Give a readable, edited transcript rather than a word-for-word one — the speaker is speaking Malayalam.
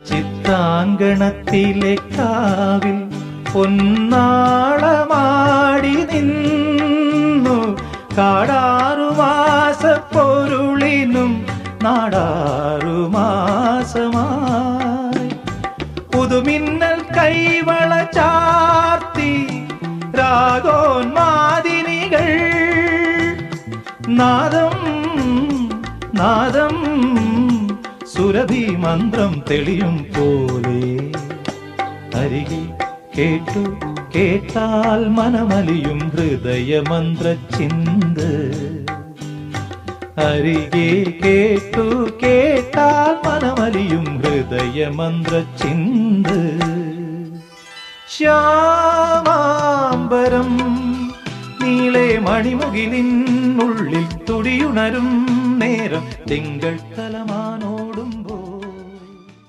ചിത്താങ്കണത്തിലെ കാവിൽ പൊന്നാളമാടി നിന്നു കാടാറുമാസ പൊരുളിനും നാടാറുമാസമായി പുതുമിന്നൽ കൈവള ചാർത്തി രാഗോന്മാദിനികൾ നാദം നാദം സുരഭി മന്ത്രം തെളിയും പോലെ അരികെ കേട്ടു കേട്ടാൽ മനമലിയും ഹൃദയമന്ത്ര ചിന്ത് അരികെ കേട്ടു കേട്ടാൽ മനമലിയും ഹൃദയമന്ത്ര ചിന്ത് ശ്യാമാംബരം നീളെ മണിമുകിലിനുള്ളിൽ തുടിയുണരും നേരം തിങ്കൾ തലമാ